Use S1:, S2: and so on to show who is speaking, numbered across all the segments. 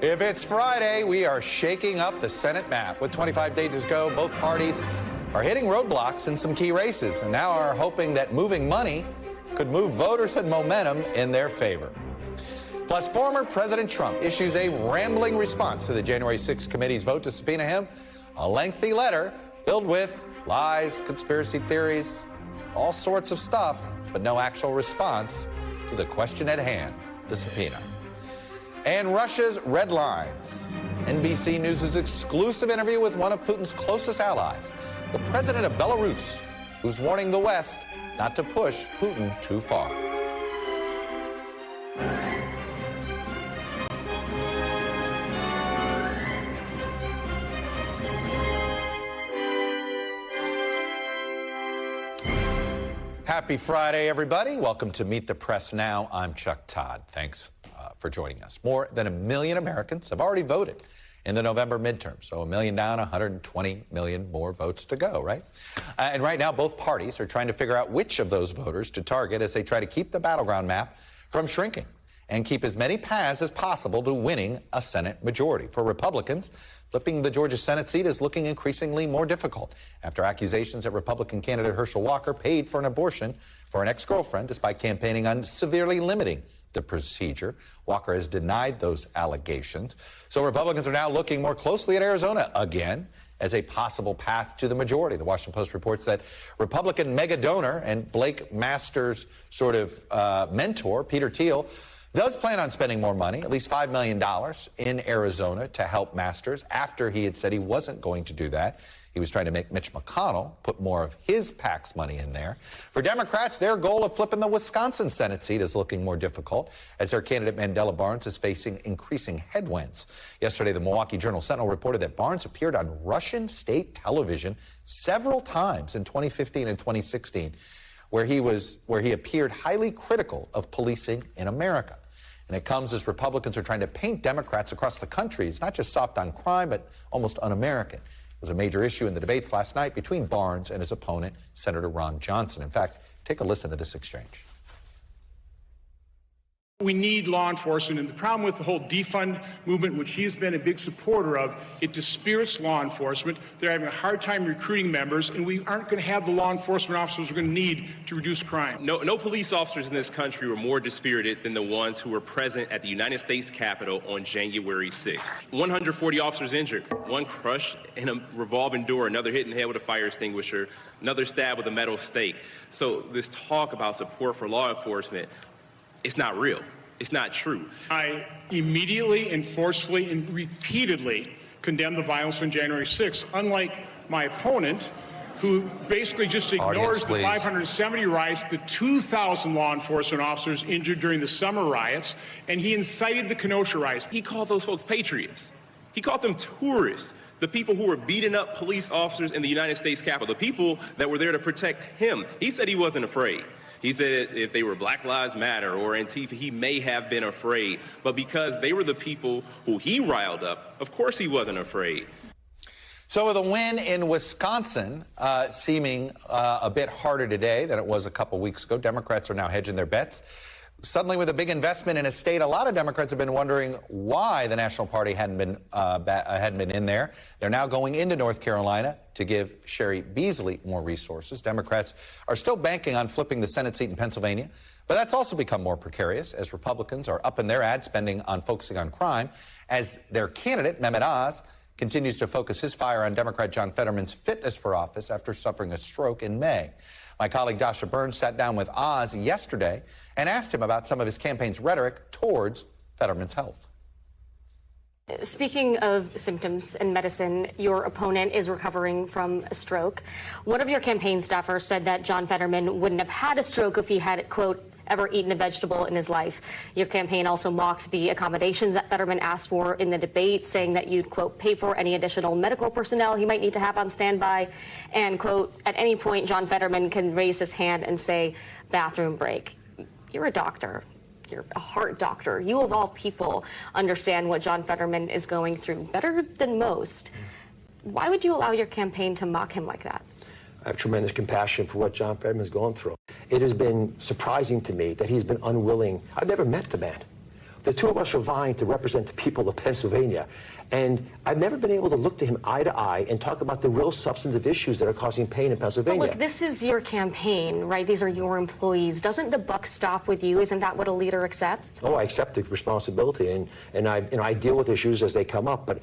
S1: If it's Friday, we are shaking up the Senate map. With 25 days to go, both parties are hitting roadblocks in some key races and now are hoping that moving money could move voters and momentum in their favor. Plus, former President Trump issues a rambling response to the January 6th committee's vote to subpoena him. A lengthy letter filled with lies, conspiracy theories, all sorts of stuff, but no actual response to the question at hand, the subpoena. And Russia's red lines. NBC News' exclusive interview with one of Putin's closest allies, the president of Belarus, who's warning the West not to push Putin too far. Happy Friday, everybody. Welcome to Meet the Press Now. I'm Chuck Todd. Thanks for joining us. More than 1 million Americans have already voted in the November midterm. So 1 million down, 120 million more votes to go, right? And right now, both parties are trying to figure out which of those voters to target as they try to keep the battleground map from shrinking and keep as many paths as possible to winning a Senate majority. For Republicans, flipping the Georgia Senate seat is looking increasingly more difficult after accusations that Republican candidate Herschel Walker paid for an abortion for an ex-girlfriend despite campaigning on severely limiting the procedure. Walker has denied those allegations. So Republicans are now looking more closely at Arizona again as a possible path to the majority. The Washington Post reports that Republican mega donor and Blake Masters' sort of mentor, Peter Thiel, does plan on spending more money, at least $5 million in Arizona to help Masters after he had said he wasn't going to do that. He was trying to make Mitch McConnell put more of his PAC's money in there. For Democrats, their goal of flipping the Wisconsin Senate seat is looking more difficult as their candidate Mandela Barnes is facing increasing headwinds. Yesterday, the Milwaukee Journal-Sentinel reported that Barnes appeared on Russian state television several times in 2015 and 2016, where he appeared highly critical of policing in America. And it comes as Republicans are trying to paint Democrats across the country. It's not just soft on crime, but almost un-American. It was a major issue in the debates last night between Barnes and his opponent, Senator Ron Johnson. In fact, take a listen to this exchange.
S2: We need law enforcement, and the problem with the whole defund movement, which he's been a big supporter of, it dispirits law enforcement. They're having a hard time recruiting members, and we aren't going to have the law enforcement officers we're going to need to reduce crime.
S3: No police officers in this country were more dispirited than the ones who were present at the United States Capitol on January 6th. 140 officers injured, one crushed in a revolving door, another hit in the head with a fire extinguisher, another stabbed with a metal stake. So this talk about support for law enforcement, it's not real. It's not true.
S2: I immediately and forcefully and repeatedly condemn the violence on January 6th, unlike my opponent, who basically just ignores the 570 riots, the 2,000 law enforcement officers injured during the summer riots, and he incited the Kenosha riots.
S3: He called those folks patriots. He called them tourists. The people who were beating up police officers in the United States Capitol, the people that were there to protect him. He said he wasn't afraid. He said if they were Black Lives Matter or Antifa, he may have been afraid. But because they were the people who he riled up, of course he wasn't afraid.
S1: So with a win in Wisconsin seeming a bit harder today than it was a couple weeks ago, Democrats are now hedging their bets. Suddenly, with a big investment in a state, a lot of Democrats have been wondering why the National Party hadn't been in there. They're now going into North Carolina to give Sherry Beasley more resources. Democrats are still banking on flipping the Senate seat in Pennsylvania, but that's also become more precarious as Republicans are upping their ad spending on focusing on crime, as their candidate, Mehmet Oz, continues to focus his fire on Democrat John Fetterman's fitness for office after suffering a stroke in May. My colleague Dasha Burns sat down with Oz yesterday and asked him about some of his campaign's rhetoric towards Fetterman's health.
S4: Speaking of symptoms in medicine, your opponent is recovering from a stroke. One of your campaign staffers said that John Fetterman wouldn't have had a stroke if he had, quote, ever eaten a vegetable in his life. Your campaign also mocked the accommodations that Fetterman asked for in the debate, saying that you'd, quote, pay for any additional medical personnel he might need to have on standby. And, quote, at any point, John Fetterman can raise his hand and say, bathroom break. You're a doctor. You're a heart doctor. You, of all people, understand what John Fetterman is going through better than most. Why would you allow your campaign to mock him like that?
S5: I have tremendous compassion for what John Fetterman is going through. It has been surprising to me that he's been unwilling. I've never met the man, The two of us are vying to represent the people of Pennsylvania. And I've never been able to look to him eye to eye and talk about the real substantive issues that are causing pain in Pennsylvania.
S4: But look, this is your campaign, right? These are your employees. Doesn't the buck stop with you? Isn't that what a leader accepts?
S5: Oh, I accept the responsibility, and I deal with issues as they come up, but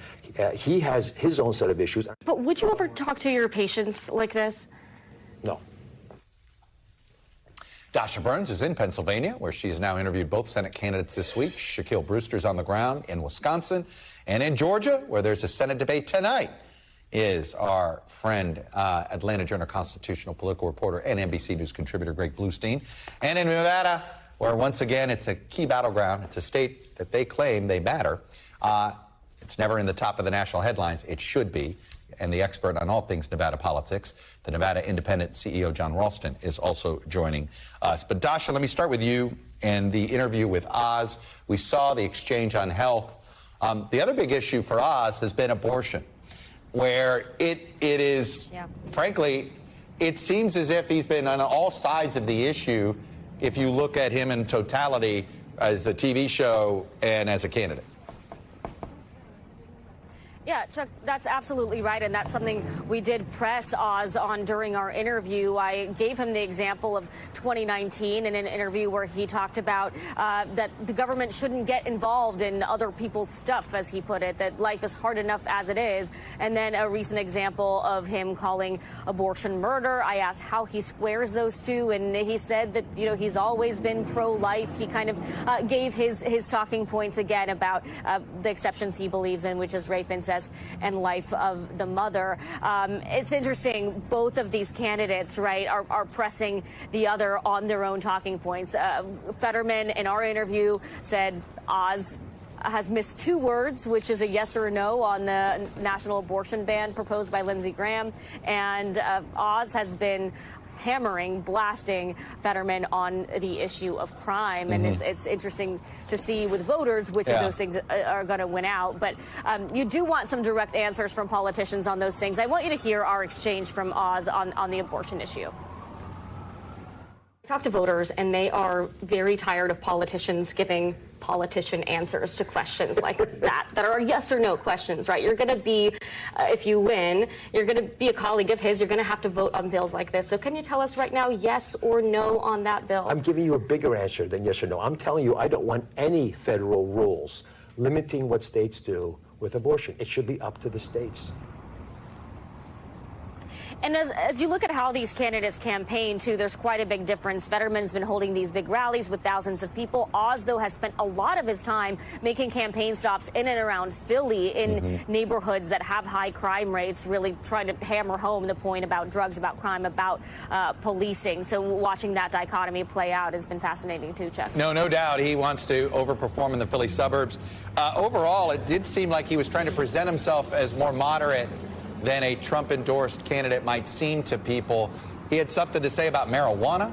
S5: he has his own set of issues.
S4: But would you ever talk to your patients like this?
S5: No.
S1: Dasha Burns is in Pennsylvania, where she has now interviewed both Senate candidates this week. Shaquille Brewster's on the ground in Wisconsin. And in Georgia, where there's a Senate debate tonight, is our friend, Atlanta Journal-Constitutional political reporter and NBC News contributor Greg Bluestein. And in Nevada, where once again it's a key battleground. It's a state that they claim they matter. It's never in the top of the national headlines. It should be. And the expert on all things Nevada politics, the Nevada Independent CEO John Ralston, is also joining us. But Dasha, let me start with you and the interview with Oz. We saw the exchange on health. The other big issue for Oz has been abortion, where it is, frankly, it seems as if he's been on all sides of the issue if you look at him in totality as a TV show and as a candidate.
S4: Yeah, Chuck, that's absolutely right, and that's something we did press Oz on during our interview. I gave him the example of 2019 in an interview where he talked about that the government shouldn't get involved in other people's stuff, as he put it, that life is hard enough as it is. And then a recent example of him calling abortion murder. I asked how he squares those two, and he said that, you know, he's always been pro-life. He kind of gave his talking points again about the exceptions he believes in, which is rape, incest, and life of the mother. It's interesting, both of these candidates, right, are pressing the other on their own talking points. Fetterman, in our interview, said Oz has missed two words, which is a yes or a no on the national abortion ban proposed by Lindsey Graham. And Oz has been blasting Fetterman on the issue of crime. And it's interesting to see with voters which of those things are going to win out. But you do want some direct answers from politicians on those things. I want you to hear our exchange from Oz on the abortion issue. I talk to voters, and they are very tired of politicians giving politician answers to questions like that are yes or no questions, right? You're going to be, if you win, you're going to be a colleague of his. You're going to have to vote on bills like this. So can you tell us right now, yes or no on that bill?
S5: I'm giving you a bigger answer than yes or no. I'm telling you I don't want any federal rules limiting what states do with abortion. It should be up to the states.
S4: And as you look at how these candidates campaign, too, there's quite a big difference. Fetterman's been holding these big rallies with thousands of people. Oz, though, has spent a lot of his time making campaign stops in and around Philly in neighborhoods that have high crime rates, really trying to hammer home the point about drugs, about crime, about policing. So watching that dichotomy play out has been fascinating, too, Chuck.
S1: No doubt. He wants to overperform in the Philly suburbs. Overall, it did seem like he was trying to present himself as more moderate than a Trump-endorsed candidate might seem to people. He had something to say about marijuana.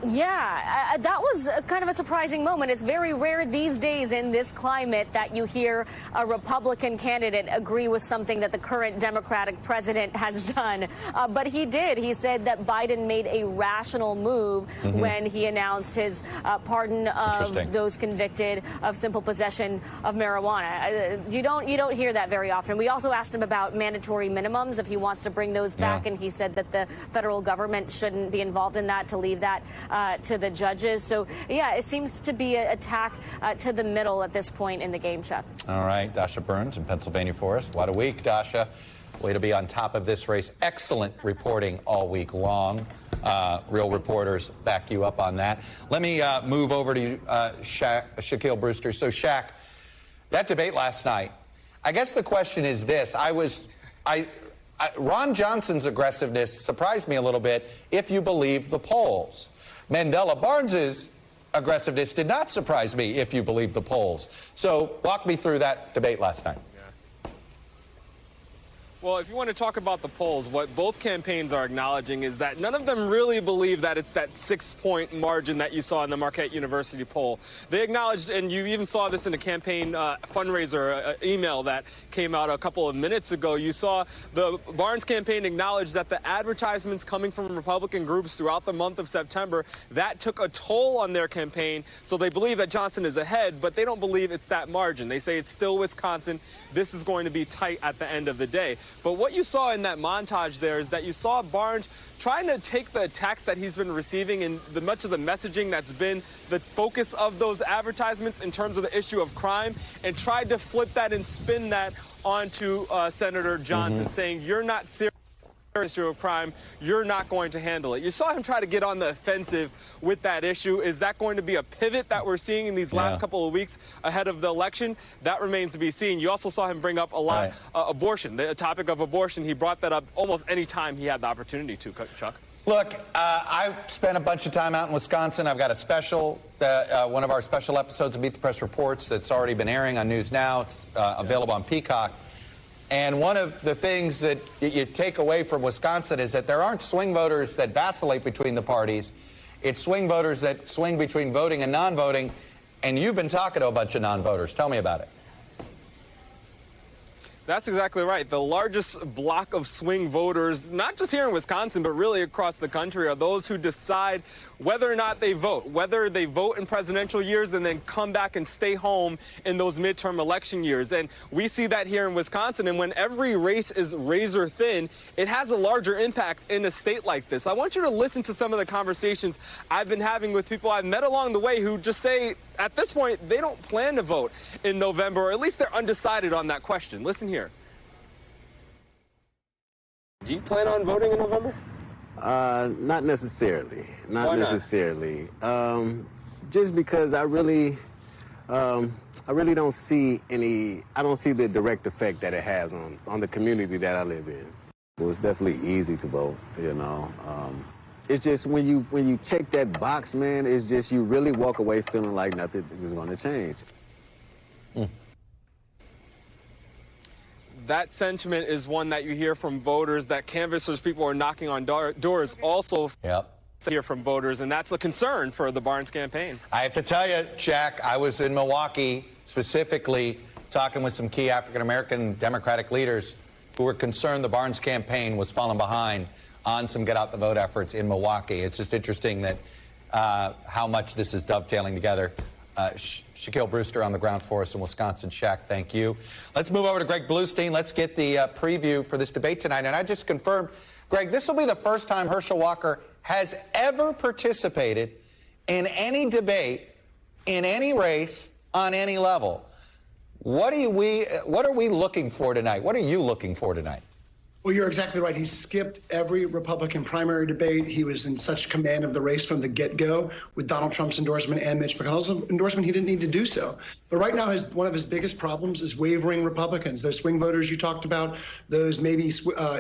S4: Yeah, that was kind of a surprising moment. It's very rare these days in this climate that you hear a Republican candidate agree with something that the current Democratic president has done. But he did. He said that Biden made a rational move when he announced his pardon of those convicted of simple possession of marijuana. You don't hear that very often. We also asked him about mandatory minimums, if he wants to bring those back, and he said that the federal government shouldn't be involved in that, to leave that to the judges. So, yeah, it seems to be an attack to the middle at this point in the game, Chuck.
S1: All right, Dasha Burns in Pennsylvania for us. What a week, Dasha. Way to be on top of this race. Excellent reporting all week long. Real reporters back you up on that. Let me move over to Shaquille Brewster. So, Shaq, that debate last night, I guess the question is this. Ron Johnson's aggressiveness surprised me a little bit, if you believe the polls. Mandela Barnes's aggressiveness did not surprise me, if you believe the polls. So walk me through that debate last night.
S6: Well, if you want to talk about the polls, what both campaigns are acknowledging is that none of them really believe that it's that 6-point margin that you saw in the Marquette University poll. They acknowledged, and you even saw this in a campaign fundraiser email that came out a couple of minutes ago. You saw the Barnes campaign acknowledge that the advertisements coming from Republican groups throughout the month of September, that took a toll on their campaign. So they believe that Johnson is ahead, but they don't believe it's that margin. They say it's still Wisconsin. This is going to be tight at the end of the day. But what you saw in that montage there is that you saw Barnes trying to take the attacks that he's been receiving and much of the messaging that's been the focus of those advertisements in terms of the issue of crime, and tried to flip that and spin that onto Senator Johnson, saying, you're not serious issue of crime, you're not going to handle it. You saw him try to get on the offensive with that issue. Is that going to be a pivot that we're seeing in these last couple of weeks ahead of the election? That remains to be seen. You also saw him bring up a lot abortion, the topic of abortion. He brought that up almost any time he had the opportunity to, Chuck.
S1: Look, I spent a bunch of time out in Wisconsin. I've got a special, one of our special episodes of Meet the Press Reports that's already been airing on News Now. It's available on Peacock. And one of the things that you take away from Wisconsin is that there aren't swing voters that vacillate between the parties. It's swing voters that swing between voting and non-voting. And you've been talking to a bunch of non-voters. Tell me about it.
S6: That's exactly right. The largest block of swing voters, not just here in Wisconsin, but really across the country, are those who decide whether or not they vote, whether they vote in presidential years and then come back and stay home in those midterm election years. And we see that here in Wisconsin. And when every race is razor thin, it has a larger impact in a state like this. I want you to listen to some of the conversations I've been having with people I've met along the way who just say, at this point, they don't plan to vote in November, or at least they're undecided on that question. Listen here. Do you plan on voting in November?
S7: Not necessarily. Not
S6: Why not?
S7: necessarily. Just because I really don't see I don't see the direct effect that it has on the community that I live in. Well, it's definitely easy to vote, you know. It's just when you check that box, man, it's just you really walk away feeling like nothing is going to change.
S6: That sentiment is one that you hear from voters, that canvassers, people are knocking on doors, also hear from voters, and that's a concern for the Barnes campaign.
S1: I have to tell you, Jack, I was in Milwaukee specifically talking with some key African-American Democratic leaders who were concerned the Barnes campaign was falling behind on some get-out-the-vote efforts in Milwaukee. It's just interesting that how much this is dovetailing together. Shaquille Brewster on the ground for us in Wisconsin. Shaq, thank you. Let's move over to Greg Bluestein. Let's get the preview for this debate tonight. And I just confirmed, Greg, this will be the first time Herschel Walker has ever participated in any debate, in any race, on any level. What are we looking for tonight? What are you looking for tonight?
S8: Well, you're exactly right. He skipped every Republican primary debate. He was in such command of the race from the get-go with Donald Trump's endorsement and Mitch McConnell's endorsement. He didn't need to do so. But right now, one of his biggest problems is wavering Republicans. Those swing voters you talked about, those maybe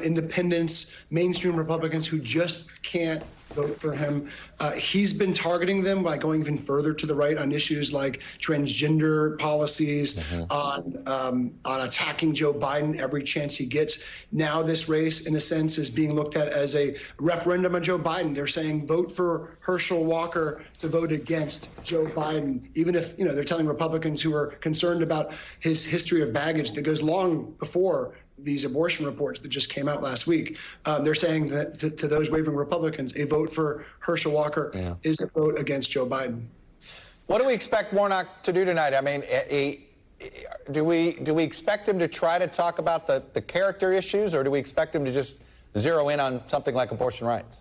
S8: independents, mainstream Republicans who just can't vote for him. He's been targeting them by going even further to the right on issues like transgender policies, on attacking Joe Biden every chance he gets. Now this race, in a sense, is being looked at as a referendum on Joe Biden. They're saying vote for Herschel Walker to vote against Joe Biden, even if, you know, they're telling Republicans who are concerned about his history of baggage that goes long before these abortion reports that just came out last week. They're saying that to those wavering Republicans, a vote for Herschel Walker is a vote against Joe Biden.
S1: What do we expect Warnock to do tonight? I mean, do we expect him to try to talk about the character issues, or do we expect him to just zero in on something like abortion rights?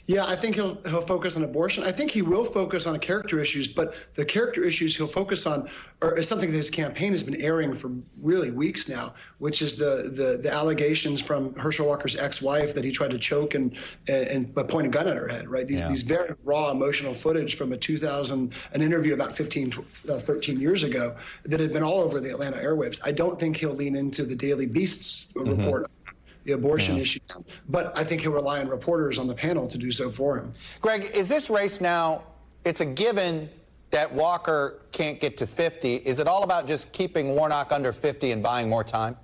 S8: Yeah, I think he'll focus on abortion. I think he will focus on character issues, but the character issues he'll focus on is something that his campaign has been airing for really weeks now, which is the allegations from Herschel Walker's ex-wife that he tried to choke and point a gun at her head, right? These very raw emotional footage from an interview about 13 years ago that had been all over the Atlanta airwaves. I don't think he'll lean into the Daily Beast's report, the abortion issues, but I think he'll rely on reporters on the panel to do so for him.
S1: Greg, is this race now, it's a given that Walker can't get to 50. Is it all about just keeping Warnock under 50 and buying more time?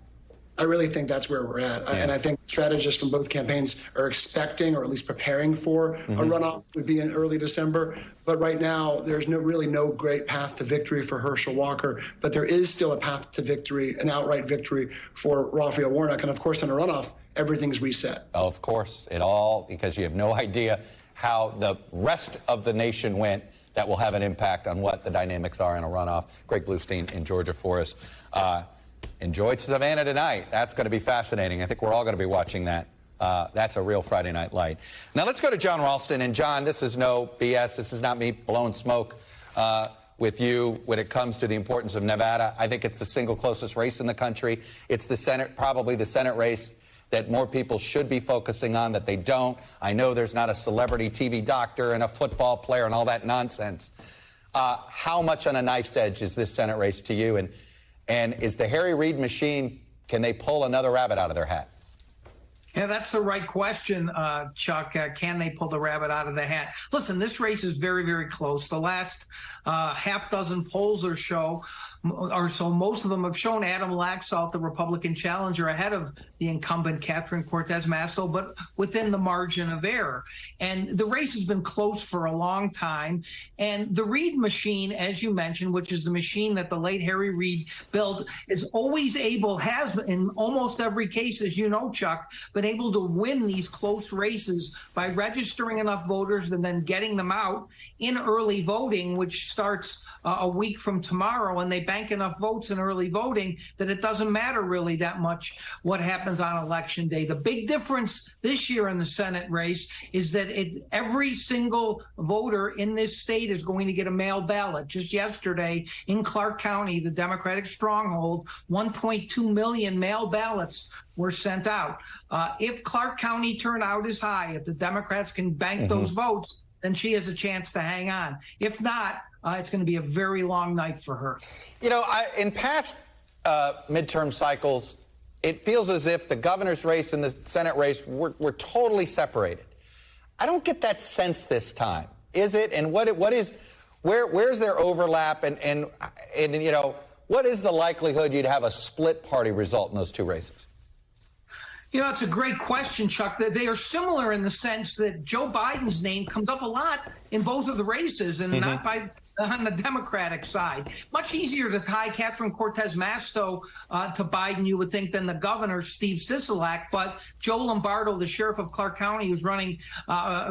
S8: I really think that's where we're at. And I think strategists from both campaigns are expecting, or at least preparing for, a runoff would be in early December. But right now, there's really no great path to victory for Herschel Walker. But there is still a path to victory, an outright victory for Raphael Warnock. And of course, in a runoff, everything's reset.
S1: Of course, because you have no idea how the rest of the nation went. That will have an impact on what the dynamics are in a runoff. Greg Bluestein in Georgia for us. Enjoyed Savannah tonight. That's going to be fascinating. I think we're all going to be watching that. That's a real Friday Night Light. Now let's go to John Ralston. And John, this is no BS. This is not me blowing smoke with you when it comes to the importance of Nevada. I think it's the single closest race in the country. It's the Senate, probably the Senate race that more people should be focusing on, that they don't. I know there's not a celebrity TV doctor and a football player and all that nonsense. How much on a knife's edge is this Senate race to you? And is the Harry Reid machine, can they pull another rabbit out of their hat?
S9: Yeah, that's the right question, Chuck. Can they pull the rabbit out of the hat? Listen, this race is very, very close. The last half dozen polls or so, most of them have shown Adam Laxalt, the Republican challenger, ahead of the incumbent Catherine Cortez Masto, but within the margin of error. And the race has been close for a long time. And the Reid machine, as you mentioned, which is the machine that the late Harry Reid built, is always has in almost every case, as you know, Chuck, been able to win these close races by registering enough voters and then getting them out in early voting, which starts a week from tomorrow, and they bank enough votes in early voting that it doesn't matter really that much what happens on Election Day. The big difference this year in the Senate race is that every single voter in this state is going to get a mail ballot. Just yesterday in Clark County, the Democratic stronghold, 1.2 million mail ballots were sent out. If Clark County turnout is high, if the Democrats can bank those votes, then she has a chance to hang on. If not, it's going to be a very long night for her.
S1: You know, in past midterm cycles, it feels as if the governor's race and the Senate race were totally separated. I don't get that sense this time. Is it? And where's their overlap? And you know, what is the likelihood you'd have a split party result in those two races?
S9: You know, it's a great question, Chuck. They are similar in the sense that Joe Biden's name comes up a lot in both of the races, and not on the Democratic side. Much easier to tie Catherine Cortez Masto to Biden, you would think, than the governor, Steve Sisolak. But Joe Lombardo, the sheriff of Clark County, who's running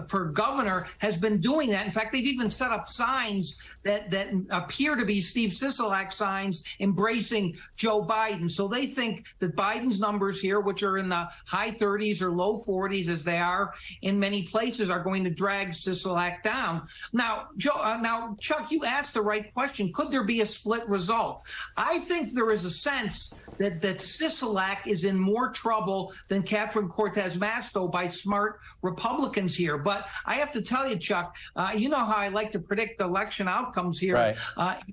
S9: for governor, has been doing that. In fact, they've even set up signs that appear to be Steve Sisolak signs embracing Joe Biden. So they think that Biden's numbers here, which are in the high 30s or low 40s, as they are in many places, are going to drag Sisolak down. Now, Chuck, you asked the right question. Could there be a split result? I think there is a sense that Sisolak is in more trouble than Catherine Cortez Masto by smart Republicans here. But I have to tell you, Chuck, you know how I like to predict election outcomes here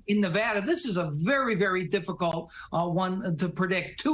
S9: in Nevada. This is a very, very difficult one to predict,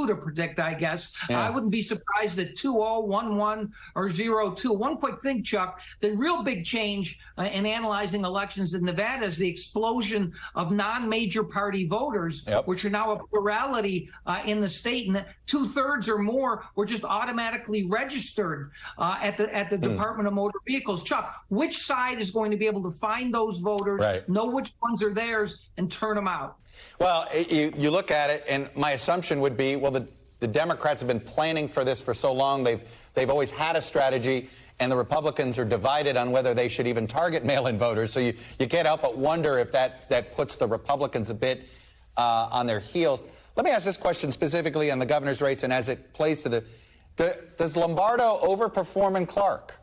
S9: I guess. Yeah. I wouldn't be surprised at 2-0, 1-1, or 0-2. One quick thing, Chuck, the real big change in analyzing elections in Nevada is the explosion of non-major party voters, which are now a plurality in the state, and 2/3 or more were just automatically registered at the Department of Motor Vehicles. Chuck, which side is going to be able to find those voters, know which ones are theirs, and turn them out?
S1: Well, you look at it, and my assumption would be, well, the Democrats have been planning for this for so long. They've always had a strategy, and the Republicans are divided on whether they should even target mail-in voters. So you can't help but wonder if that puts the Republicans a bit on their heels. Let me ask this question specifically on the governor's race and as it plays to does Lombardo overperform in Clark?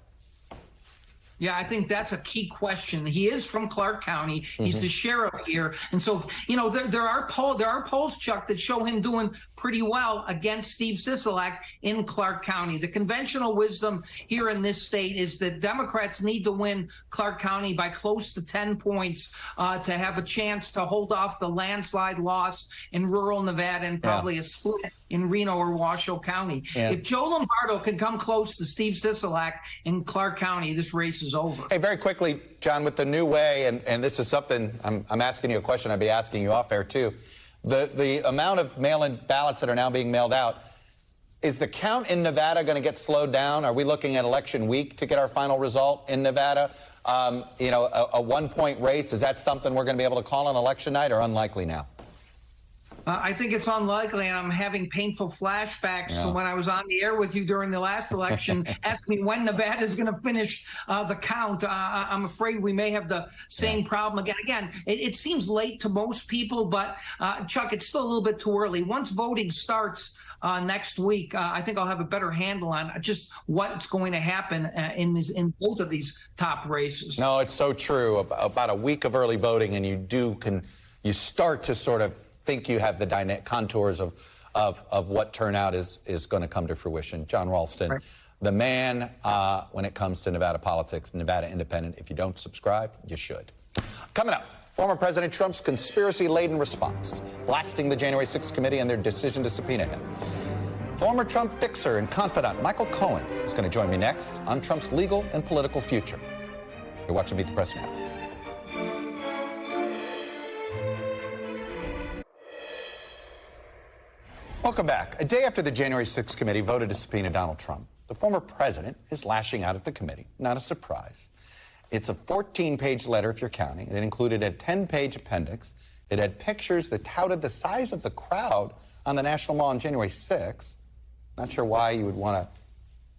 S9: Yeah, I think that's a key question. He is from Clark County. He's the sheriff here. And so, you know, there are polls, Chuck, that show him doing pretty well against Steve Sisolak in Clark County. The conventional wisdom here in this state is that Democrats need to win Clark County by close to 10 points to have a chance to hold off the landslide loss in rural Nevada and probably a split in Reno or Washoe County. If Joe Lombardo can come close to Steve Sisolak in Clark County, this race is over.
S1: Hey, very quickly, John, with the new way, and this is something I'm asking you a question I'd be asking you off air too. The amount of mail-in ballots that are now being mailed out, Is the count in Nevada going to get slowed down? Are we looking at election week to get our final result in Nevada? You know, a one-point race, is that something we're going to be able to call on election night, or unlikely now?
S9: I think it's unlikely, and I'm having painful flashbacks to when I was on the air with you during the last election, asking me when Nevada is going to finish the count. I'm afraid we may have the same problem again. Again, it seems late to most people, but Chuck, it's still a little bit too early. Once voting starts next week, I think I'll have a better handle on just what's going to happen in both of these top races.
S1: No, it's so true. About a week of early voting, and you start to sort of think you have the contours of what turnout is going to come to fruition. John Ralston, the man when it comes to Nevada politics, Nevada Independent. If you don't subscribe, you should. Coming up, former President Trump's conspiracy-laden response, blasting the January 6th committee and their decision to subpoena him. Former Trump fixer and confidant Michael Cohen is going to join me next on Trump's legal and political future. You're watching Meet the Press Now. Welcome back. A day after the January 6th committee voted to subpoena Donald Trump, the former president is lashing out at the committee. Not a surprise. It's a 14-page letter, if you're counting. It included a 10-page appendix. It had pictures that touted the size of the crowd on the National Mall on January 6th. Not sure why you would want to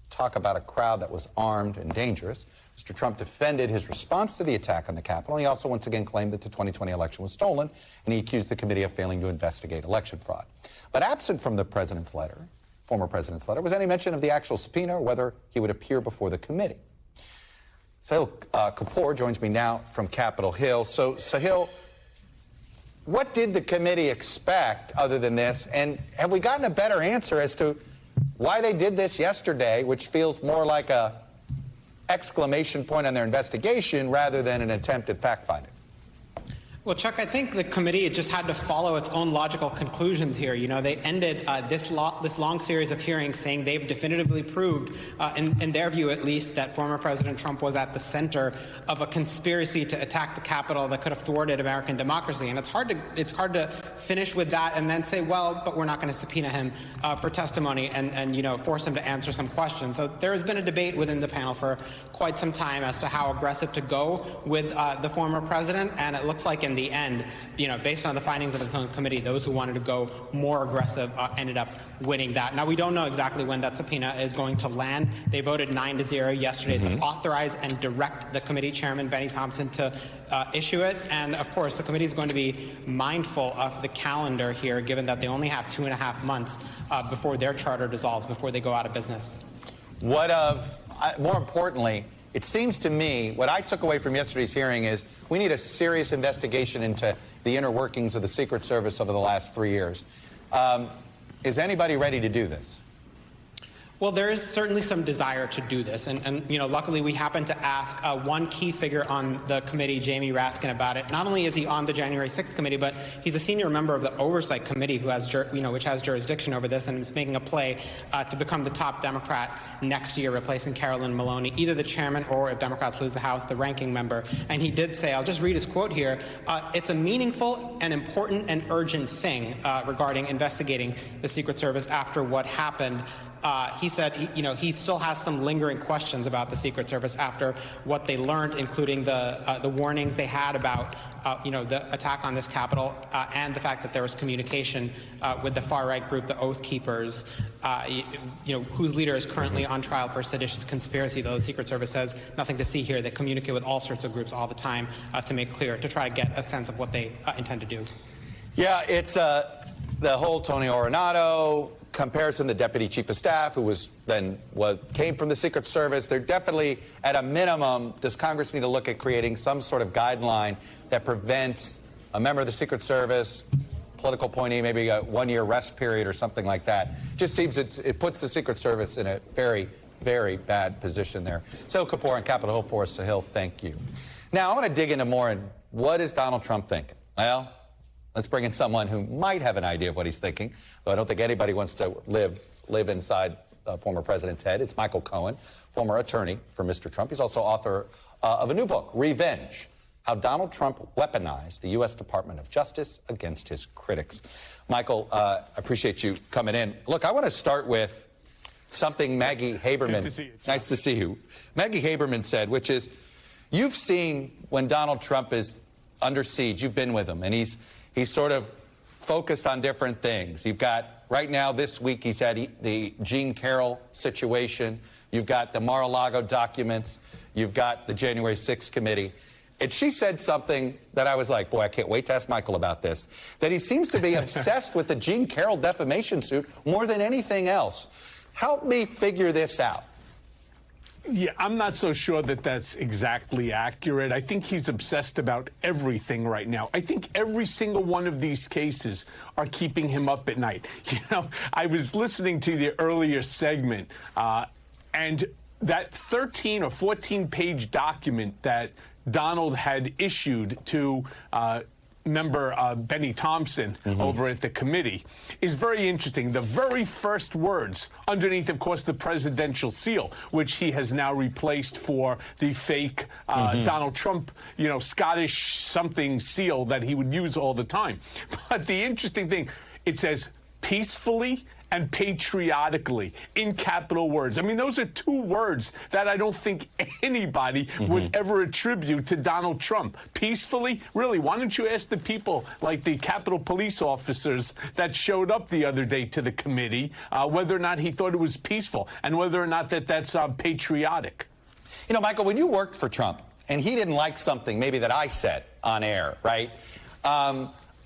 S1: talk about a crowd that was armed and dangerous. Mr. Trump defended his response to the attack on the Capitol. He also once again claimed that the 2020 election was stolen, and he accused the committee of failing to investigate election fraud. But absent from the president's letter, former president's letter, was any mention of the actual subpoena or whether he would appear before the committee. Sahil Kapoor joins me now from Capitol Hill. So, Sahil, what did the committee expect other than this? And have we gotten a better answer as to why they did this yesterday, which feels more like a exclamation point on their investigation rather than an attempt at fact-finding?
S10: Well, Chuck, I think the committee just had to follow its own logical conclusions here. You know, they ended this long series of hearings saying they've definitively proved, in their view at least, that former President Trump was at the center of a conspiracy to attack the Capitol that could have thwarted American democracy. And it's hard to finish with that and then say, well, but we're not going to subpoena him for testimony and you know, force him to answer some questions. So there has been a debate within the panel for quite some time as to how aggressive to go with the former president, and it looks like in the end, you know, based on the findings of its own committee, those who wanted to go more aggressive ended up winning that. Now, we don't know exactly when that subpoena is going to land. They voted 9-0 yesterday to authorize and direct the committee chairman, Benny Thompson, to issue it. And, of course, the committee is going to be mindful of the calendar here, given that they only have 2.5 months before their charter dissolves, before they go out of business. What of, more importantly, it seems to me, what I took away from yesterday's hearing is we need a serious investigation into the inner workings of the Secret Service over the last 3 years. Is anybody ready to do this? Well, there is certainly some desire to do this, and you know, luckily we happened to ask one key figure on the committee, Jamie Raskin, about it. Not only is he on the January 6th committee, but he's a senior member of the Oversight Committee, who has, which has jurisdiction over this, and is making a play to become the top Democrat next year, replacing Carolyn Maloney, either the chairman or, if Democrats lose the House, the ranking member. And he did say, I'll just read his quote here: "It's a meaningful and important and urgent thing regarding investigating the Secret Service after what happened." He said, he still has some lingering questions about the Secret Service after what they learned, including the warnings they had about, the attack on this Capitol and the fact that there was communication with the far-right group, the Oath Keepers, whose leader is currently on trial for seditious conspiracy, though the Secret Service says nothing to see here. They communicate with all sorts of groups all the time to make clear, to try to get a sense of what they intend to do. Yeah, it's the whole Tony Ornato comparison, the deputy chief of staff, who came from the Secret Service. They're definitely, at a minimum, does Congress need to look at creating some sort of guideline that prevents a member of the Secret Service, political appointee, maybe a one-year rest period or something like that? Just seems it puts the Secret Service in a very, very bad position there. Sahil Kapoor on Capitol Hill for us. Sahil, thank you. Now, I want to dig into more on what is Donald Trump thinking? Well, let's bring in someone who might have an idea of what he's thinking, though I don't think anybody wants to live inside the former president's head. It's Michael Cohen, former attorney for Mr. Trump. He's also author of a new book, Revenge: How Donald Trump Weaponized the U.S. Department of Justice Against His Critics. Michael, I appreciate you coming in. Look, I want to start with
S1: something Maggie Haberman,
S2: Good to see you, John.
S1: nice to see you, Maggie Haberman said, which is, you've seen when Donald Trump is under siege, you've been with him, and he's sort of focused on different things. You've got, right now, this week, he's had the Jean Carroll situation. You've got the Mar-a-Lago documents. You've got the January 6th committee. And she said something that I was like, boy, I can't wait to ask Michael about this, that he seems to be obsessed with the Jean Carroll defamation suit more than anything else. Help me figure this out.
S2: Yeah, I'm not so sure that that's exactly accurate. I think he's obsessed about everything right now. I think every single one of these cases are keeping him up at night. You know, I was listening to the earlier segment, and that 13 or 14-page document that Donald had issued to member Benny Thompson over at the committee is very interesting. The very first words underneath, of course, the presidential seal, which he has now replaced for the fake Donald Trump, you know, Scottish something seal that he would use all the time. But the interesting thing, it says peacefully and patriotically in capital words. I mean, those are two words that I don't think anybody would ever attribute to Donald Trump. Peacefully? Really, why don't you ask the people, like the Capitol police officers that showed up the other day to the committee, whether or not he thought it was peaceful and whether or not that's patriotic.
S1: You know, Michael, when you worked for Trump and he didn't like something maybe that I said on air, right?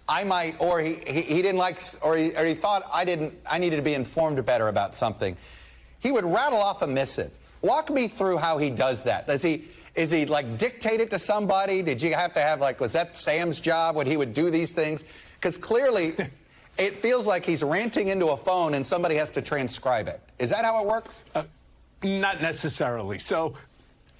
S1: I might, or he didn't like, or he thought I needed to be informed better about something. He would rattle off a missive. Walk me through how he does that. Is he like dictate it to somebody? Did you have to have, like, was that Sam's job when he would do these things? Because clearly it feels like he's ranting into a phone and somebody has to transcribe it. Is that how it works?
S2: Not necessarily. So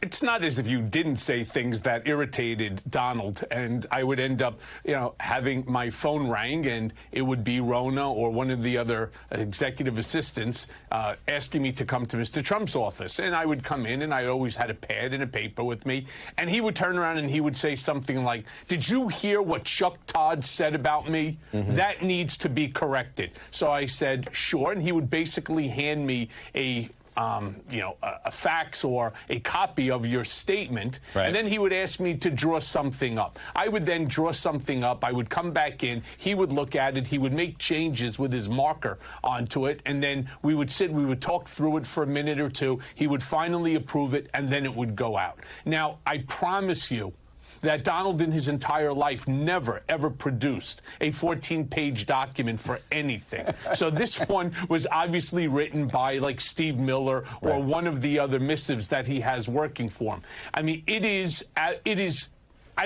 S2: it's not as if you didn't say things that irritated Donald, and I would end up, you know, having my phone ring, and it would be Rona or one of the other executive assistants asking me to come to Mr. Trump's office. And I would come in, and I always had a pad and a paper with me, and he would turn around and he would say something like, "Did you hear what Chuck Todd said about me? That needs to be corrected." So I said, "Sure," and he would basically hand me a fax or a copy of your statement, and then he would ask me to draw something up. I would then draw something up. I would come back in. He would look at it. He would make changes with his marker onto it, and then we would sit. We would talk through it for a minute or two. He would finally approve it, and then it would go out. Now, I promise you that Donald in his entire life never, ever produced a 14-page document for anything. So this one was obviously written by, like, Steve Miller or one of the other missives that he has working for him. I mean, it is, I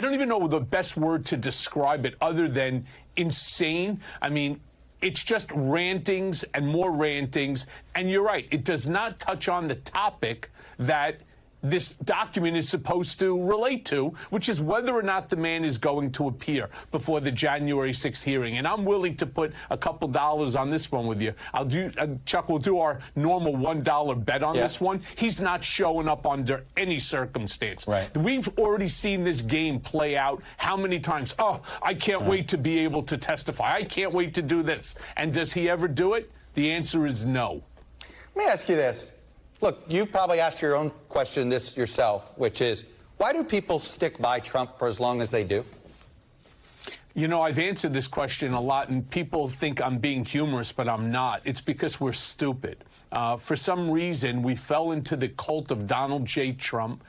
S2: don't even know the best word to describe it other than insane. I mean, it's just rantings and more rantings. And you're right, it does not touch on the topic that this document is supposed to relate to, which is whether or not the man is going to appear before the January 6th hearing. And I'm willing to put a couple dollars on this one with you. Chuck, we'll do our normal $1 bet on this one. He's not showing up under any circumstance. We've already seen this game play out how many times? Oh, I can't wait to be able to testify. I can't wait to do this. And does he ever do it? The answer is no.
S1: Let me ask you this. Look, you've probably asked your own question this yourself, which is, why do people stick by Trump for as long as they do?
S2: You know, I've answered this question a lot, and people think I'm being humorous, but I'm not. It's because we're stupid. For some reason, we fell into the cult of Donald J. Trump.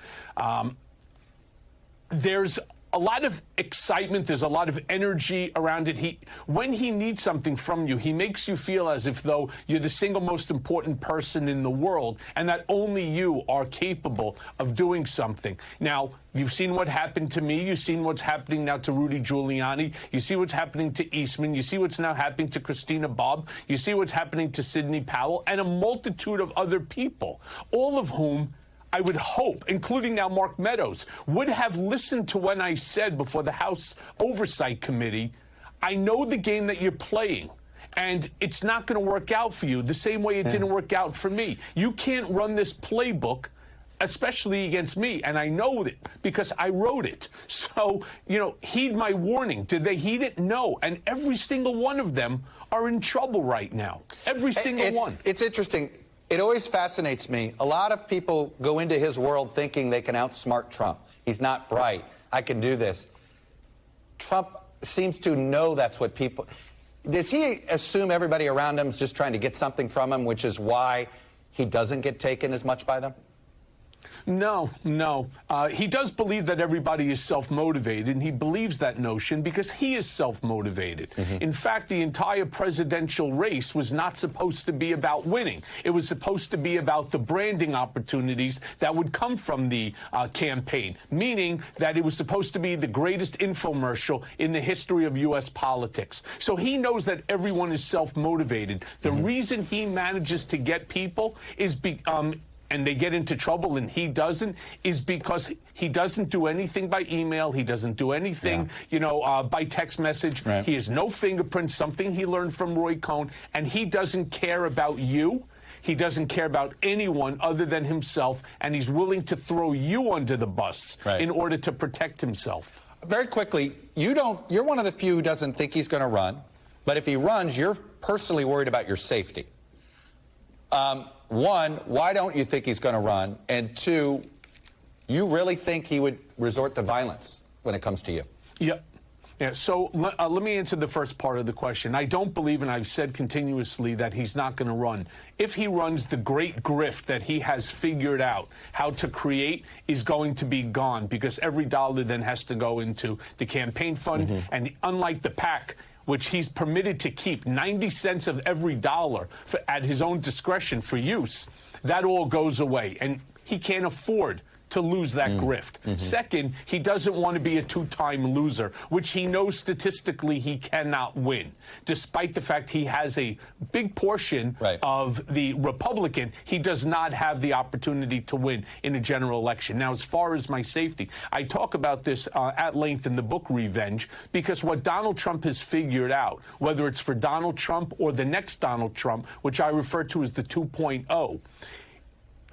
S2: There's a lot of excitement. There's a lot of energy around it. When he needs something from you, he makes you feel as if though you're the single most important person in the world and that only you are capable of doing something. Now, you've seen what happened to me. You've seen what's happening now to Rudy Giuliani. You see what's happening to Eastman. You see what's now happening to Christina Bobb. You see what's happening to Sidney Powell and a multitude of other people, all of whom I would hope, including now Mark Meadows, would have listened to when I said before the House Oversight Committee, I know the game that you're playing, and it's not going to work out for you the same way it didn't work out for me. You can't run this playbook, especially against me, and I know it because I wrote it. So, you know, heed my warning. Did they heed it? No. And every single one of them are in trouble right now. Every single one.
S1: It's interesting. It always fascinates me. A lot of people go into his world thinking they can outsmart Trump. He's not bright. I can do this. Trump seems to know that's what people... Does he assume everybody around him is just trying to get something from him, which is why he doesn't get taken as much by them?
S11: No. He does believe that everybody is self-motivated, and he believes that notion because he is self-motivated. In fact, the entire presidential race was not supposed to be about winning. It was supposed to be about the branding opportunities that would come from the campaign, meaning that it was supposed to be the greatest infomercial in the history of U.S. politics. So he knows that everyone is self-motivated. The reason he manages to get people is and they get into trouble and he doesn't, is because he doesn't do anything by email. He doesn't do anything, by text message. Right. He has no fingerprints, something he learned from Roy Cohen, and he doesn't care about you. He doesn't care about anyone other than himself, and he's willing to throw you under the bus in order to protect himself.
S1: Very quickly, you're one of the few who doesn't think he's going to run, but if he runs, you're personally worried about your safety. One, why don't you think he's going to run? And two, you really think he would resort to violence when it comes to you?
S11: Yeah, so let me answer the first part of the question. I don't believe, and I've said continuously, that he's not going to run. If he runs, the great grift that he has figured out how to create is going to be gone, because every dollar then has to go into the campaign fund. And unlike the PAC, which he's permitted to keep 90 cents of every dollar at his own discretion for use, that all goes away. And he can't afford to lose that grift. Second, he doesn't want to be a two-time loser, which he knows statistically he cannot win. Despite the fact he has a big portion of the Republican, he does not have the opportunity to win in a general election. Now, as far as my safety, I talk about this at length in the book Revenge, because what Donald Trump has figured out, whether it's for Donald Trump or the next Donald Trump, which I refer to as the 2.0,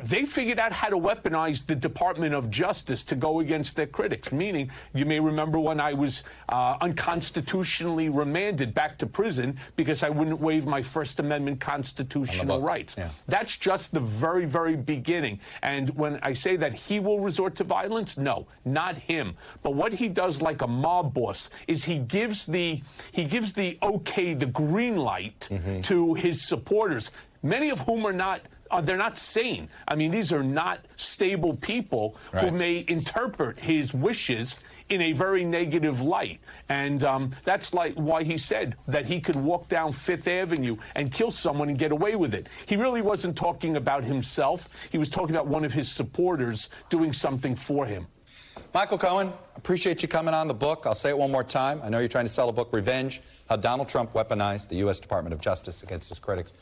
S11: they figured out how to weaponize the Department of Justice to go against their critics, meaning, you may remember when I was unconstitutionally remanded back to prison because I wouldn't waive my First Amendment constitutional rights. That's just the very, very beginning. And when I say that he will resort to violence, no, not him. But what he does like a mob boss is he gives the okay, the green light to his supporters, many of whom are not they're not sane. I mean, these are not stable people who may interpret his wishes in a very negative light. And that's like why he said that he could walk down Fifth Avenue and kill someone and get away with it. He really wasn't talking about himself. He was talking about one of his supporters doing something for him.
S1: Michael Cohen, appreciate you coming on the book. I'll say it one more time. I know you're trying to sell a book, Revenge, How Donald Trump Weaponized the U.S. Department of Justice Against His Critics.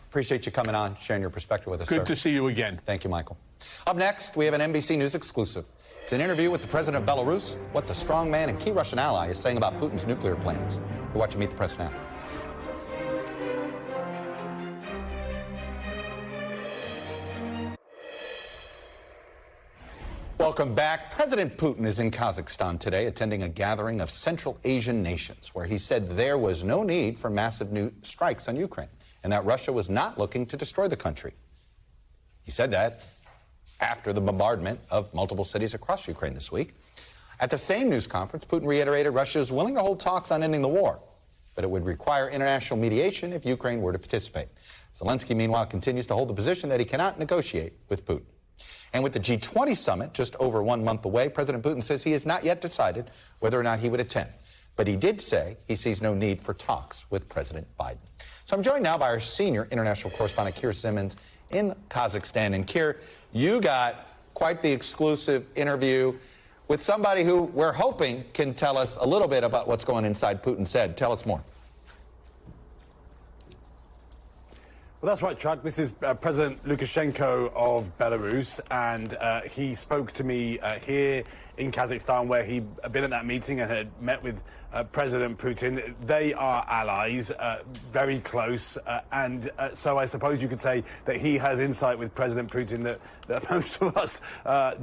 S1: Appreciate you coming on, sharing your perspective with us,
S11: Good to see you again.
S1: Thank you, Michael. Up next, we have an NBC News exclusive. It's an interview with the president of Belarus, what the strongman and key Russian ally is saying about Putin's nuclear plans. You're watching Meet the Press Now. Welcome back. President Putin is in Kazakhstan today, attending a gathering of Central Asian nations, where he said there was no need for massive new strikes on Ukraine, and that Russia was not looking to destroy the country. He said that after the bombardment of multiple cities across Ukraine this week. At the same news conference, Putin reiterated Russia is willing to hold talks on ending the war, but it would require international mediation if Ukraine were to participate. Zelensky, meanwhile, continues to hold the position that he cannot negotiate with Putin. And with the G20 summit just over 1 month away, President Putin says he has not yet decided whether or not he would attend. But he did say he sees no need for talks with President Biden. So I'm joined now by our senior international correspondent, Keir Simmons, in Kazakhstan. And Keir, you got quite the exclusive interview with somebody who we're hoping can tell us a little bit about what's going inside Putin's head. Tell us more.
S12: Well, that's right, Chuck. This is President Lukashenko of Belarus, and he spoke to me here in Kazakhstan, where he'd been at that meeting and had met with President Putin. They are allies, very close, and so I suppose you could say that he has insight with President Putin that most of us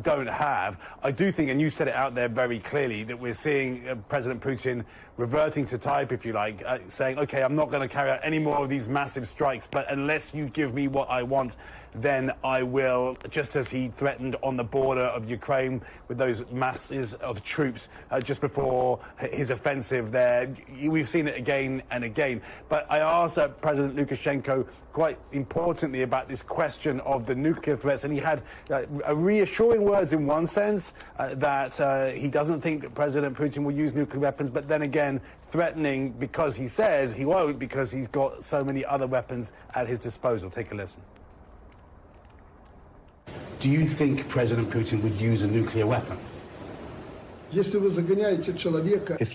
S12: don't have. I do think, and you said it out there very clearly, that we're seeing President Putin reverting to type, if you like, saying, okay, I'm not going to carry out any more of these massive strikes, but unless you give me what I want, then I will, just as he threatened on the border of Ukraine with those masses of troops just before his offensive there. We've seen it again and again. But I asked President Lukashenko quite importantly about this question of the nuclear threats, and he had reassuring words in one sense, that he doesn't think that President Putin will use nuclear weapons, but then again threatening because he says he won't, because he's got so many other weapons at his disposal. Take a listen.
S13: Do you think President Putin would use a nuclear weapon?
S14: If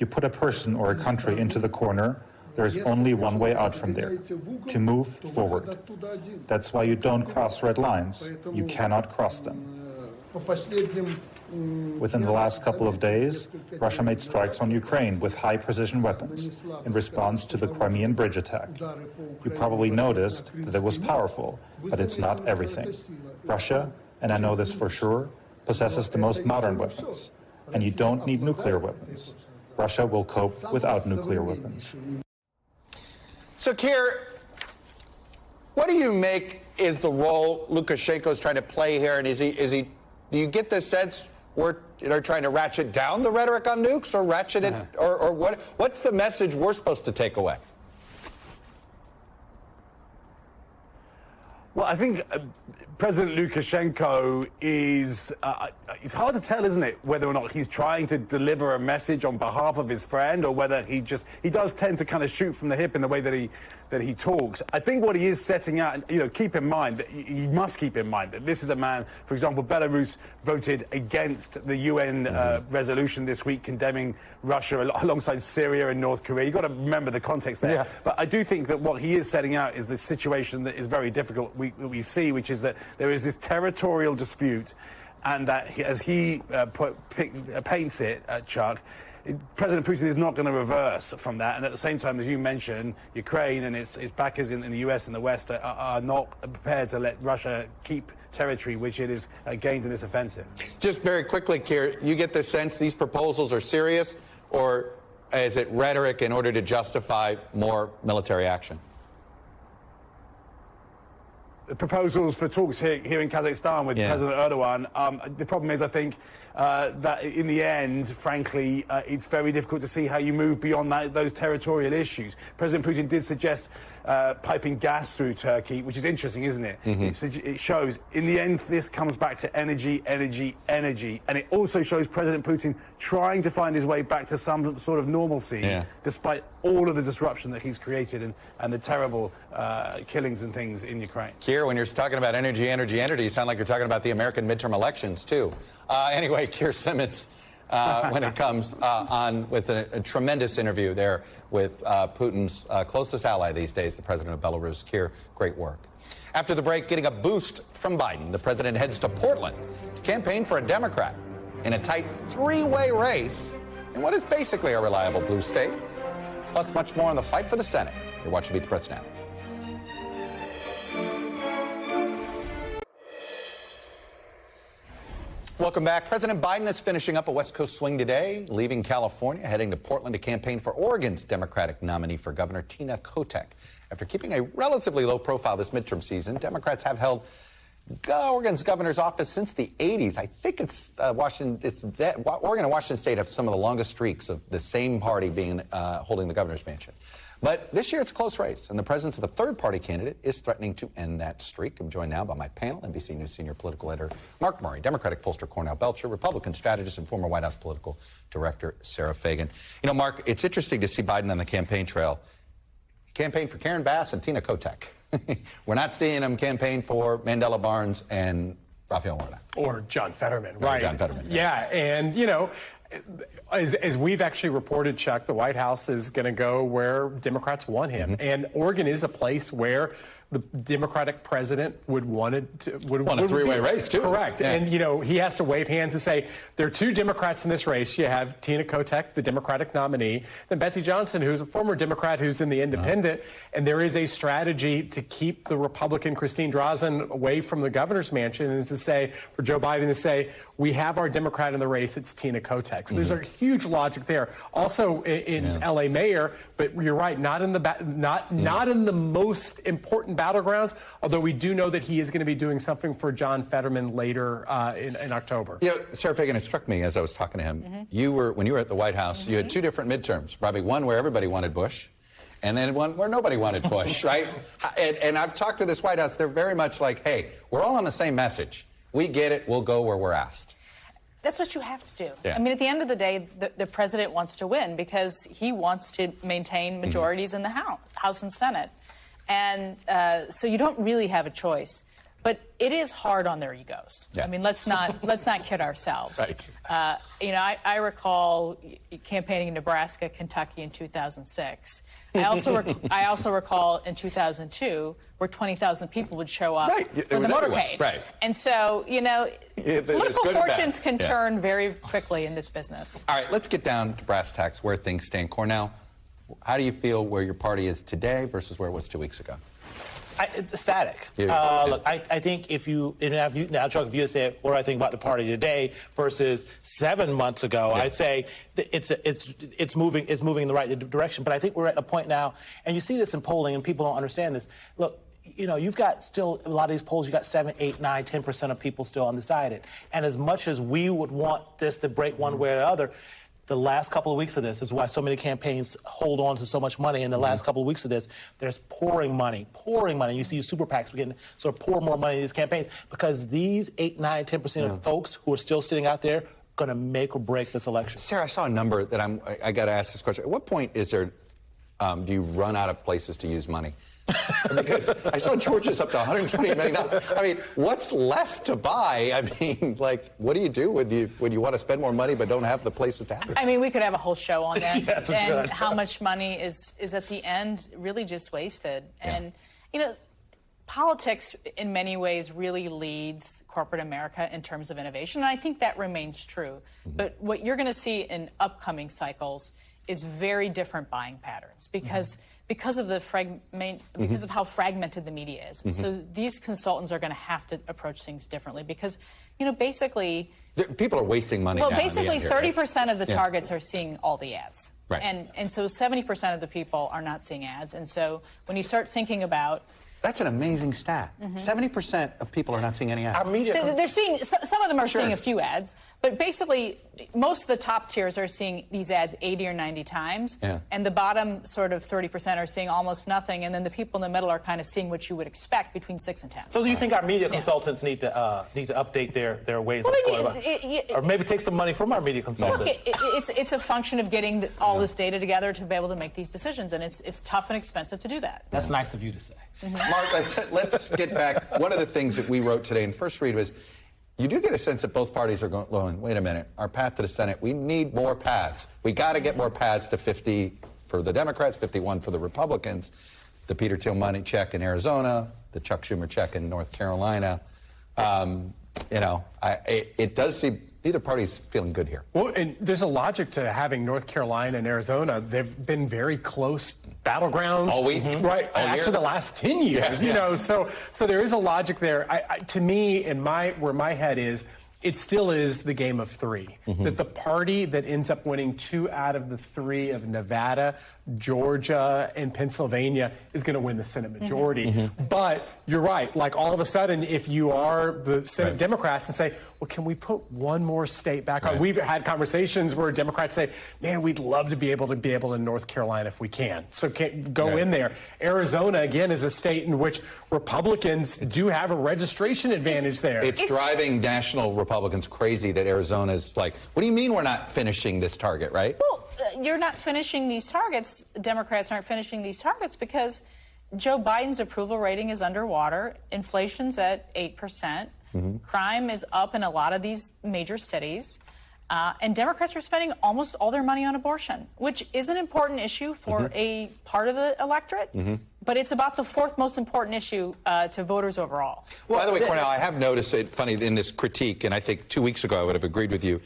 S14: you put a person or a country into the corner, there's only one way out from there, to move forward. That's why you don't cross red lines. You cannot cross them. Within the last couple of days, Russia made strikes on Ukraine with high-precision weapons in response to the Crimean bridge attack. You probably noticed that it was powerful, but it's not everything. Russia, and I know this for sure, possesses the most modern weapons. And you don't need nuclear weapons. Russia will cope without nuclear weapons.
S1: So, Keir, what do you make is the role Lukashenko's trying to play here? And is he? Do you get the sense they're trying to ratchet down the rhetoric on nukes, or ratchet it, or what? What's the message we're supposed to take away?
S12: Well, I think President Lukashenko is, it's hard to tell, isn't it, whether or not he's trying to deliver a message on behalf of his friend, or whether he does tend to kind of shoot from the hip in the way that he talks. I think what he is setting out, keep in mind, that you must keep in mind that this is a man, for example, Belarus voted against the UN resolution this week condemning Russia alongside Syria and North Korea. You've got to remember the context there. Yeah. But I do think that what he is setting out is the situation that is very difficult that we see, which is that there is this territorial dispute, and that, as he paints it, Chuck, President Putin is not going to reverse from that. And at the same time, as you mentioned, Ukraine and its backers in the US and the West are not prepared to let Russia keep territory which it is gained in this offensive.
S1: Just very quickly, Keir, you get the sense these proposals are serious, or is it rhetoric in order to justify more military action?
S12: The proposals for talks here in Kazakhstan with President Erdogan, the problem is, I think, that in the end, frankly, it's very difficult to see how you move beyond those territorial issues. President Putin did suggest piping gas through Turkey, which is interesting, isn't it? It shows, in the end, this comes back to energy, energy, energy. And it also shows President Putin trying to find his way back to some sort of normalcy, despite all of the disruption that he's created and the terrible killings and things in Ukraine.
S1: Keir, when you're talking about energy, energy, energy, you sound like you're talking about the American midterm elections, too. Anyway, Keir Simmons, when it comes on with a tremendous interview there with Putin's closest ally these days, the president of Belarus. Keir, great work. After the break, getting a boost from Biden, the president heads to Portland to campaign for a Democrat in a tight three-way race in what is basically a reliable blue state. Plus, much more on the fight for the Senate. You're watching Meet the Press Now. Welcome back. President Biden is finishing up a West Coast swing today, leaving California, heading to Portland to campaign for Oregon's Democratic nominee for governor, Tina Kotek. After keeping a relatively low profile this midterm season, Democrats have held Oregon's governor's office since the 80s. I think it's Oregon and Washington State have some of the longest streaks of the same party being holding the governor's mansion. But this year it's a close race, and the presence of a third-party candidate is threatening to end that streak. I'm joined now by my panel, NBC News senior political editor Mark Murray, Democratic pollster Cornell Belcher, Republican strategist and former White House political director Sara Fagen. Mark, it's interesting to see Biden on the campaign trail. He campaigned for Karen Bass and Tina Kotek. We're not seeing him campaign for Mandela Barnes and Raphael Warnock.
S15: Or John Fetterman, right?
S1: John Fetterman.
S15: Yeah, and, as we've actually reported, Chuck, the White House is going to go where Democrats want him. And Oregon is a place where the Democratic president would want a
S1: three-way race, too.
S15: Correct.
S1: Yeah.
S15: And, he has to wave hands and say, there are two Democrats in this race. You have Tina Kotek, the Democratic nominee, and Betsy Johnson, who's a former Democrat who's in the independent. And there is a strategy to keep the Republican Christine Drazan away from the governor's mansion, and to say, for Joe Biden to say, we have our Democrat in the race, it's Tina Kotek. So there's a huge logic there. Also in L.A. mayor, but you're right, not in the most important battlegrounds, although we do know that he is going to be doing something for John Fetterman later in October.
S1: Sara Fagen, it struck me as I was talking to him, when you were at the White House, you had two different midterms, probably one where everybody wanted Bush, and then one where nobody wanted Bush, right? And I've talked to this White House, they're very much like, hey, we're all on the same message. We get it, we'll go where we're asked.
S16: That's what you have to do.
S1: Yeah.
S16: I mean, at the end of the day, the president wants to win because he wants to maintain majorities in the House and Senate. And so you don't really have a choice. But it is hard on their egos. Yeah. I mean, let's not kid ourselves.
S1: Right.
S16: I recall campaigning in Nebraska, Kentucky in 2006. I also recall in 2002 where 20,000 people would show up for the motorcade.
S1: Right.
S16: And so, political fortunes can turn very quickly in this business.
S1: All right, let's get down to brass tacks, where things stand. Cornell, how do you feel where your party is today versus where it was 2 weeks ago?
S17: Static. Look, I think if you view say what I think about the party today versus 7 months ago, I'd say it's moving in the right direction. But I think we're at a point now, and you see this in polling, and people don't understand this. Look, you've got still a lot of these polls, you've got 7, 8, 9, 10% of people still undecided. And as much as we would want this to break one way or the other, the last couple of weeks of this is why so many campaigns hold on to so much money. In the last couple of weeks of this, there's pouring money. You see super PACs beginning to sort of pour more money in these campaigns because these 8, 9, 10% of folks who are still sitting out there are going to make or break this election.
S1: Sara, I saw a number that I got to ask this question. At what point is there, do you run out of places to use money? Because I saw Georgia's up to $120 million. I mean, what's left to buy? I mean, what do you do when you want to spend more money but don't have the places to have it?
S16: I mean, we could have a whole show on this.
S1: Yes,
S16: and how much money is at the end really just wasted. And, politics in many ways really leads corporate America in terms of innovation. And I think that remains true. But what you're going to see in upcoming cycles is very different buying patterns because of how fragmented the media is. And so these consultants are going to have to approach things differently because, basically
S1: people are wasting money.
S16: Well, basically 30% of the targets are seeing all the ads.
S1: Right.
S16: And so 70% of the people are not seeing ads. And so when you start thinking about
S1: That's an amazing stat. 70% of people are not seeing any ads.
S16: They're seeing, some of them are seeing a few ads, but basically most of the top tiers are seeing these ads 80 or 90 times, and the bottom sort of 30% are seeing almost nothing, and then the people in the middle are kind of seeing what you would expect between 6 and 10.
S17: So do you think our media consultants need to update their ways of going about it? Or maybe take some money from our media consultants?
S16: Look, it's a function of getting all this data together to be able to make these decisions, and it's tough and expensive to do that.
S17: That's nice of you to say.
S1: Mark, let's get back. One of the things that we wrote today in first read was, you do get a sense that both parties are going, wait a minute, our path to the Senate, we need more paths. We got to get more paths to 50 for the Democrats, 51 for the Republicans. The Peter Thiel money check in Arizona, the Chuck Schumer check in North Carolina. It does seem neither party's feeling good here.
S15: Well, and there's a logic to having North Carolina and Arizona. They've been very close battlegrounds.
S1: All week?
S15: Right.
S1: All
S15: actually,
S1: year?
S15: the last 10 years, so there is a logic there. To me, where my head is, it still is the game of three. That the party that ends up winning 2 out of the 3 of Nevada, Georgia, and Pennsylvania is going to win the Senate majority. But you're right. Like, all of a sudden, if you are the Senate Democrats and say, well, can we put one more state back on? We've had conversations where Democrats say, man, we'd love to be able in North Carolina if we can. So go in there. Arizona, again, is a state in which Republicans do have a registration advantage there.
S1: It's driving national Republicans crazy that Arizona's like, what do you mean we're not finishing this target, right?
S16: Well, you're not finishing these targets. Democrats aren't finishing these targets because Joe Biden's approval rating is underwater. Inflation's at 8%. Crime is up in a lot of these major cities. And Democrats are spending almost all their money on abortion, which is an important issue for a part of the electorate. but it's about the fourth most important issue to voters overall.
S1: Well, by the way, Cornell, I have noticed it funny in this critique, and I think 2 weeks ago I would have agreed with you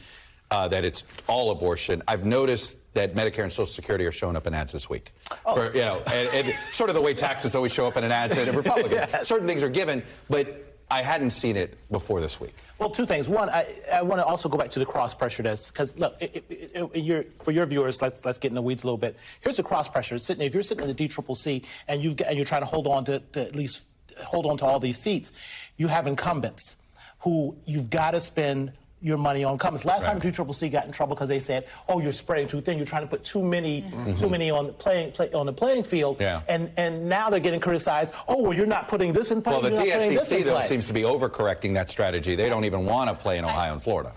S1: that it's all abortion. I've noticed that Medicare and Social Security are showing up in ads this week.
S17: Oh.
S1: For, and sort of the way taxes always show up in an ad to the Republicans. Yeah. Certain things are given, but I hadn't seen it before this week.
S17: Well, two things. One, I want to also go back to the cross pressure test, because look, for your viewers, let's get in the weeds a little bit. Here's the cross pressure. If you're sitting in the DCCC and you're trying to hold on to at least hold on to all these seats, you have incumbents who you've got to spend your money on incumbents. Last time DCCC got in trouble because they said, "Oh, you're spreading too thin. You're trying to put too many on the playing field." Yeah. And now they're getting criticized. "Oh, well, you're not putting this in play."
S1: Well, the DSCC though seems to be overcorrecting that strategy. They don't even want to play in Ohio and Florida.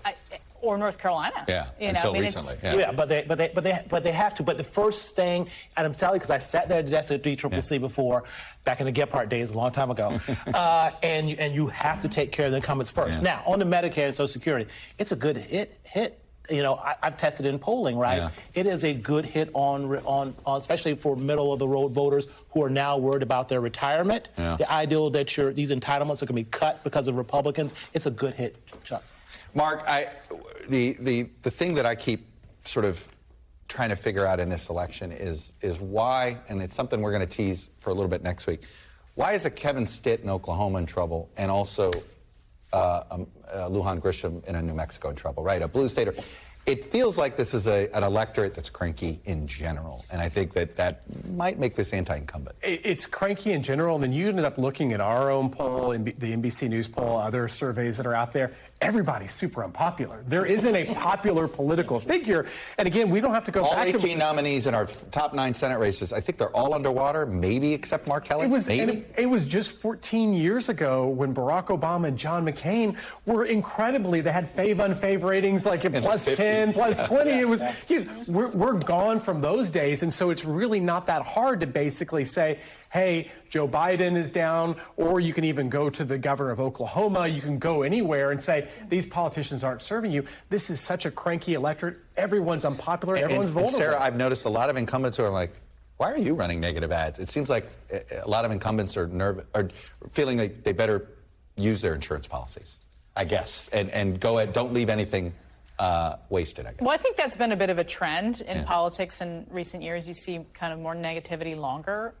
S16: Or North Carolina.
S1: Yeah, until recently.
S17: Yeah, but they have to. But the first thing, and I'm telling you, because I sat there at the desk at DCCC before, back in the Gephardt days, a long time ago, and you have to take care of the incumbents first. Yeah. Now, on the Medicare and Social Security, it's a good hit. You know, I've tested in polling, right? Yeah. It is a good hit on especially for middle of the road voters who are now worried about their retirement. Yeah. The ideal that these entitlements are going to be cut because of Republicans. It's a good hit, Chuck.
S1: Mark, the thing that I keep sort of trying to figure out in this election is why, and it's something we're going to tease for a little bit next week, why is a Kevin Stitt in Oklahoma in trouble and also Lujan Grisham in New Mexico in trouble, right? A blue stater. It feels like this is an electorate that's cranky in general, and I think that might make this anti-incumbent.
S15: It's cranky in general, and then you ended up looking at our own poll, the NBC News poll, other surveys that are out there. Everybody's super unpopular. There isn't a popular political figure. And again, we don't have to go back to...
S1: All 18 nominees in our top 9 Senate races, I think they're all underwater, maybe except Mark Kelly.
S15: It was just 14 years ago when Barack Obama and John McCain were incredibly, they had fave-unfave ratings like at plus 10, plus 20. It was, we're gone from those days. And so it's really not that hard to basically say, hey, Joe Biden is down, or you can even go to the governor of Oklahoma. You can go anywhere and say, these politicians aren't serving you. This is such a cranky electorate. Everyone's unpopular. Everyone's vulnerable.
S1: And Sarah, I've noticed a lot of incumbents who are like, why are you running negative ads? It seems like a lot of incumbents are feeling like they better use their insurance policies, I guess, and go ahead, don't leave anything wasted, I guess.
S16: Well, I think that's been a bit of a trend in politics in recent years. You see kind of more negativity longer,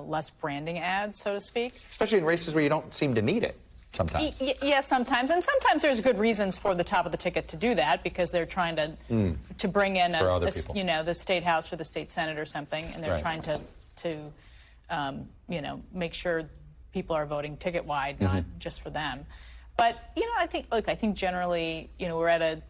S16: less branding ads, so to speak.
S1: Especially in races where you don't seem to need it sometimes.
S16: Yes, sometimes. And sometimes there's good reasons for the top of the ticket to do that because they're trying to bring in the state house or the state senate or something, and they're trying to make sure people are voting ticket wide, not just for them. But, I think generally, we're at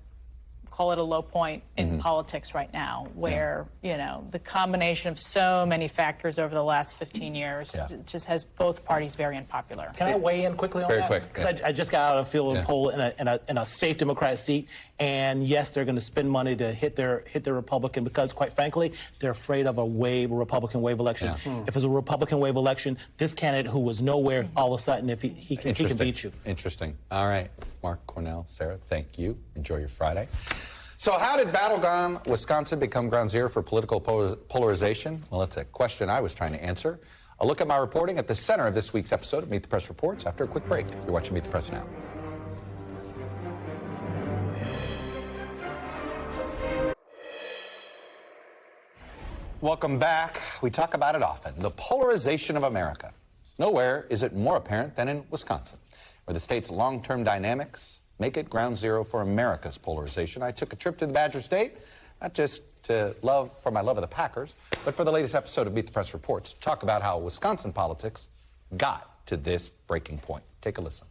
S16: call it a low point in politics right now, where, the combination of so many factors over the last 15 years just has both parties very unpopular.
S17: Can I weigh in quickly on that?
S1: Very quick.
S17: Because I just got out of a field poll in a safe Democratic seat, and yes, they're going to spend money to hit their Republican because, quite frankly, they're afraid of a Republican wave election. Yeah. If it's a Republican wave election, this candidate who was nowhere, all of a sudden, if he can beat you.
S1: Interesting. All right. Mark, Cornell, Sarah, thank you. Enjoy your Friday. So how did Battleground, Wisconsin become ground zero for political polarization? Well, it's a question I was trying to answer. A look at my reporting at the center of this week's episode of Meet the Press Reports after a quick break. You're watching Meet the Press Now. Welcome back. We talk about it often, the polarization of America. Nowhere is it more apparent than in Wisconsin, where the state's long-term dynamics make it ground zero for America's polarization. I took a trip to the Badger State, not just for my love of the Packers, but for the latest episode of Meet the Press Reports to talk about how Wisconsin politics got to this breaking point. Take a listen.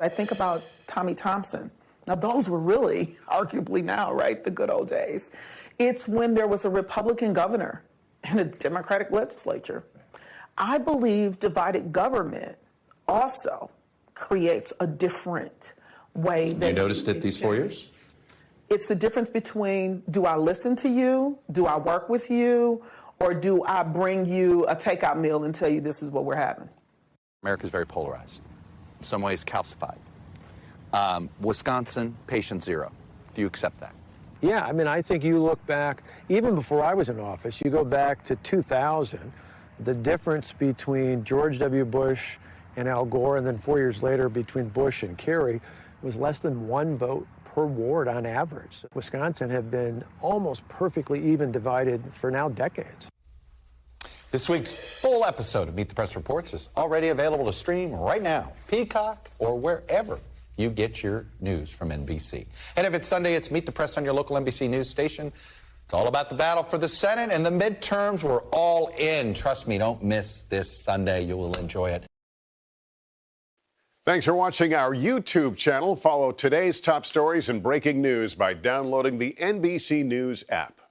S18: I think about Tommy Thompson. Now, those were really, arguably now, right, the good old days. It's when there was a Republican governor and a Democratic legislature. I believe divided government also creates a different way that
S1: you noticed it these 4 years?
S18: It's the difference between, do I listen to you, do I work with you, or do I bring you a takeout meal and tell you this is what we're having?
S1: America's very polarized, in some ways calcified. Wisconsin, patient zero. Do you accept that?
S19: Yeah, I mean, I think you look back, even before I was in office, you go back to 2000, the difference between George W. Bush and Al Gore, and then 4 years later between Bush and Kerry, was less than 1 vote per ward on average. Wisconsin had been almost perfectly even divided for now decades.
S1: This week's full episode of Meet the Press Reports is already available to stream right now, Peacock or wherever you get your news from NBC. And if it's Sunday, it's Meet the Press on your local NBC News station. It's all about the battle for the Senate and the midterms. We're all in. Trust me, don't miss this Sunday. You will enjoy it.
S20: Thanks for watching our YouTube channel. Follow today's top stories and breaking news by downloading the NBC News app.